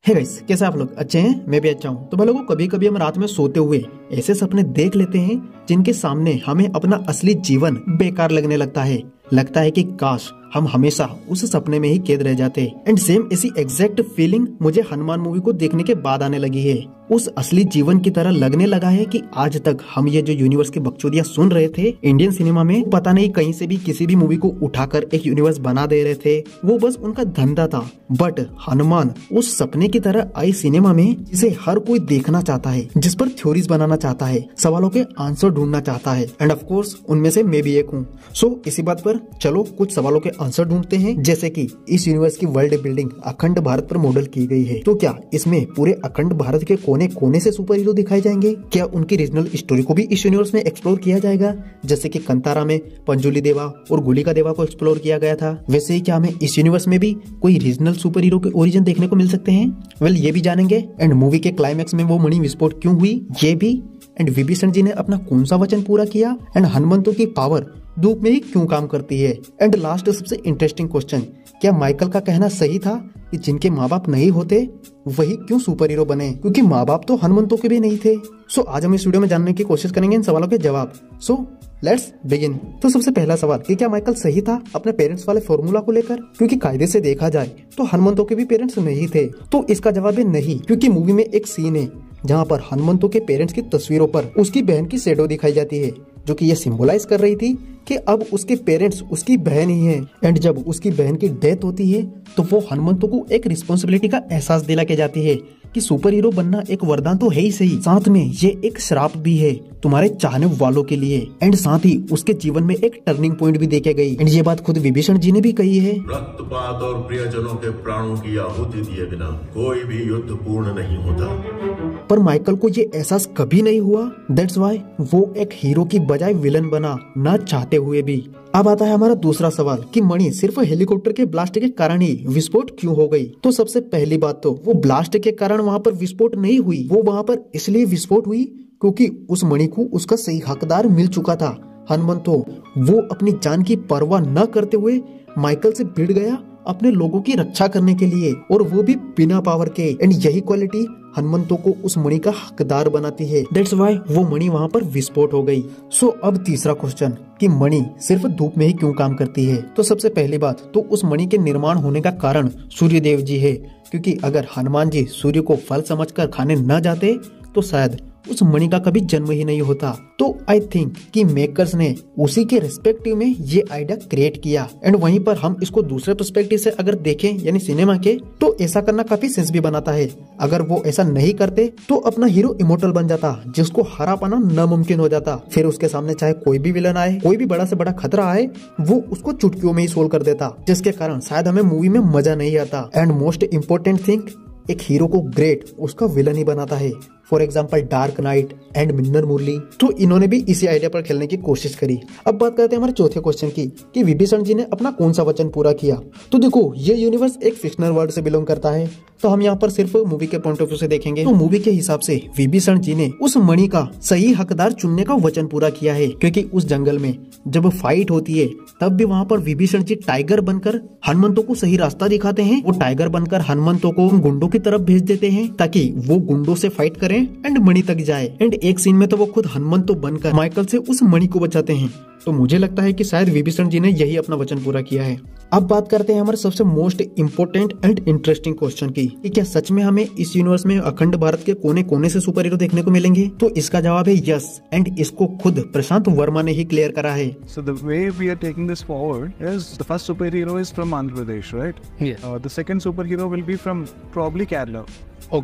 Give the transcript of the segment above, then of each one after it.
Hey guys, कैसे आप लोग? अच्छे हैं? मैं भी अच्छा हूँ। तो भाई लोगों, कभी कभी हम रात में सोते हुए ऐसे सपने देख लेते हैं जिनके सामने हमें अपना असली जीवन बेकार लगने लगता है कि काश हम हमेशा उस सपने में ही कैद रह जाते। एंड सेम ऐसी एग्जैक्ट फीलिंग मुझे हनुमान मूवी को देखने के बाद आने लगी है। उस असली जीवन की तरह लगने लगा है कि आज तक हम ये जो यूनिवर्स की बकचोदियां सुन रहे थे इंडियन सिनेमा में, पता नहीं कहीं से भी किसी भी मूवी को उठाकर एक यूनिवर्स बना दे रहे थे। वो बस उनका धंधा था। बट हनुमान उस सपने की तरह आई सिनेमा में जिसे हर कोई देखना चाहता है, जिस पर थ्योरीज बनाना चाहता है, सवालों के आंसर ढूंढना चाहता है। एंड ऑफ कोर्स उनमें से मैं भी एक हूँ। सो इसी बात पर चलो कुछ सवालों के आंसर ढूंढते हैं। जैसे कि इस यूनिवर्स की वर्ल्ड बिल्डिंग अखंड भारत पर मॉडल की गई है, तो क्या इसमें पूरे अखंड भारत के कोने कोने से सुपर हीरो दिखाए जाएंगे? क्या उनकी रीजनल स्टोरी को भी इस यूनिवर्स में एक्सप्लोर किया जाएगा? जैसे कि कंतारा में पंजुली देवा और गुलिका देवा को एक्सप्लोर किया गया था, वैसे ही क्या हमें इस यूनिवर्स में भी कोई रीजनल सुपर हीरो के ओरिजिन देखने को मिल सकते हैं? वेल, ये भी जानेंगे। एंड मूवी के क्लाइमैक्स में वो मणि विस्फोट क्यों हुई, ये भी। एंड विभीषण जी ने अपना कौन सा वचन पूरा किया? एंड हनुमंतों की पावर धूप में ही क्यों काम करती है? एंड लास्ट सबसे इंटरेस्टिंग क्वेश्चन, क्या माइकल का कहना सही था कि जिनके माँ बाप नहीं होते वही क्यों सुपर हीरो बने, क्योंकि माँ बाप तो हनुमंतों के भी नहीं थे? सो आज हम इस वीडियो में जानने की कोशिश करेंगे इन सवालों के जवाब। So let's begin. तो सबसे पहला सवाल कि क्या माइकल सही था अपने पेरेंट्स वाले फॉर्मूला को लेकर? क्योंकि कायदे से देखा जाए तो हनुमंतों के भी पेरेंट्स नहीं थे। तो इसका जवाब है नहीं, क्योंकि मूवी में एक सीन है जहाँ पर हनुमंतों के पेरेंट्स की तस्वीरों पर उसकी बहन की शेडो दिखाई जाती है, जो कि ये सिंबलाइज कर रही थी कि अब उसके पेरेंट्स उसकी बहन ही है। एंड जब उसकी बहन की डेथ होती है तो वो हनुमंतों को एक रिस्पॉन्सिबिलिटी का एहसास दिला के जाती है कि सुपर हीरो बनना एक वरदान तो है ही सही, साथ में ये एक श्राप भी है तुम्हारे चाहने वालों के लिए। एंड साथ ही उसके जीवन में एक टर्निंग पॉइंट भी देके गई। एंड ये बात खुद विभीषण जी ने भी कही है, रक्तपात और प्रियजनों के प्राणों की आहुति दिए बिना कोई भी युद्ध पूर्ण नहीं होता। पर माइकल को ये एहसास कभी नहीं हुआ। दैट्स व्हाई वो एक हीरो की बजाय विलन बना, न चाहते हुए भी। अब आता है हमारा दूसरा सवाल कि मणि सिर्फ हेलीकॉप्टर के ब्लास्ट के कारण ही विस्फोट क्यों हो गई? तो सबसे पहली बात तो वो ब्लास्ट के कारण वहाँ पर विस्फोट नहीं हुई, वो वहाँ पर इसलिए विस्फोट हुई क्योंकि उस मणि को उसका सही हकदार मिल चुका था। हनुमंत तो वो अपनी जान की परवाह न करते हुए माइकल से भिड़ गया अपने लोगों की रक्षा करने के लिए, और वो भी बिना पावर के। एंड यही क्वालिटी हनुमंतों को उस मणि का हकदार बनाती है। दैट्स व्हाई वो मणि वहाँ पर विस्फोट हो गई। सो अब तीसरा क्वेश्चन कि मणि सिर्फ धूप में ही क्यों काम करती है? तो सबसे पहली बात तो उस मणि के निर्माण होने का कारण सूर्य देव जी है, क्योंकि अगर हनुमान जी सूर्य को फल समझकर खाने न जाते तो शायद उस मणि का कभी जन्म ही नहीं होता। तो आई थिंक कि मेकर्स ने उसी के रिस्पेक्टिव में ये आइडिया क्रिएट किया। एंड वहीं पर हम इसको दूसरे पर्सपेक्टिव से अगर देखें, यानी सिनेमा के, तो ऐसा करना काफी सेंस भी बनाता है। अगर वो ऐसा नहीं करते तो अपना हीरो इमोर्टल बन जाता, जिसको हरा पाना नामुमकिन हो जाता। फिर उसके सामने चाहे कोई भी विलन आए, कोई भी बड़ा से बड़ा खतरा आए, वो उसको चुटकियों में ही सोल्व कर देता, जिसके कारण शायद हमें मूवी में मजा नहीं आता। एंड मोस्ट इम्पोर्टेंट थिंग, एक हीरो को ग्रेट उसका विलन ही बनाता है। For example Dark Knight and Minnal Murali, तो इन्होंने भी इसी आइडिया पर खेलने की कोशिश करी। अब बात करते हैं हमारे चौथे क्वेश्चन की कि विभीषण जी ने अपना कौन सा वचन पूरा किया? तो देखो, ये यूनिवर्स एक फिक्शनल वर्ल्ड से बिलोंग करता है, तो हम यहाँ पर सिर्फ मूवी के पॉइंट ऑफ व्यू से देखेंगे। तो मूवी के हिसाब से विभीषण जी ने उस मणि का सही हकदार चुनने का वचन पूरा किया है, क्योंकि उस जंगल में जब फाइट होती है तब भी वहाँ पर विभीषण जी टाइगर बनकर हनुमंतों को सही रास्ता दिखाते हैं। वो टाइगर बनकर हनुमंतों को गुंडों की तरफ भेज देते हैं ताकि वो गुंडों से फाइट करें एंड मणि तक जाए। एंड एक सीन में तो वो खुद हनुमंत बनकर माइकल से उस मणि को बचाते हैं। तो मुझे लगता है कि शायद विभीषण जी ने यही अपना वचन पूरा किया है। अब बात करते हैं हमारे सबसे most important and interesting question की कि क्या सच में हमें इस यूनिवर्स में अखंड भारत के कोने कोने से सुपर हीरो देखने को मिलेंगे? तो इसका जवाब है यस, एंड इसको खुद प्रशांत वर्मा ने ही क्लियर करा है। So the way we are taking this forward is the first superhero is from Andhra Pradesh, right? Yeah. The second superhero will be from probably Kerala.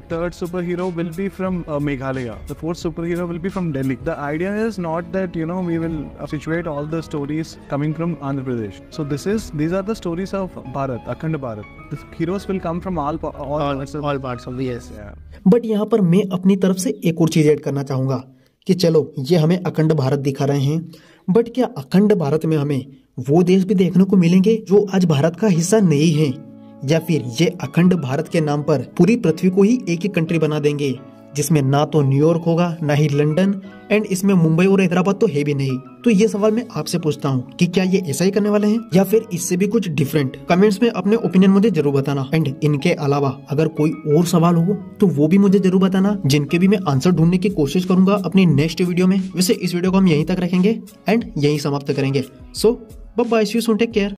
Third superhero will be from Meghalaya. The fourth superhero will be from Delhi. The idea is not that we will situate all the stories coming from Andhra Pradesh. So these are the stories of Bharat, Akhand Bharat. The heroes will come from all parts of the yes. Yeah. But यहाँ पर मैं अपनी तरफ से एक और चीज add करना चाहूंगा कि चलो ये हमें अखंड भारत दिखा रहे हैं, बट क्या अखंड भारत में हमें वो देश भी देखने को मिलेंगे जो आज भारत का हिस्सा नहीं है? या फिर ये अखंड भारत के नाम पर पूरी पृथ्वी को ही एक ही कंट्री बना देंगे? जिसमें ना तो न्यूयॉर्क होगा ना ही लंदन, एंड इसमें मुंबई और हैदराबाद तो है भी नहीं। तो ये सवाल मैं आपसे पूछता हूँ कि क्या ये ऐसा ही करने वाले हैं या फिर इससे भी कुछ डिफरेंट? कमेंट्स में अपने ओपिनियन मुझे जरूर बताना। एंड इनके अलावा अगर कोई और सवाल हो तो वो भी मुझे जरूर बताना, जिनके भी मैं आंसर ढूंढने की कोशिश करूंगा अपनी नेक्स्ट वीडियो में। वैसे इस वीडियो को हम यहीं तक रखेंगे एंड यहीं समाप्त करेंगे। So bye bye, see you soon, take care.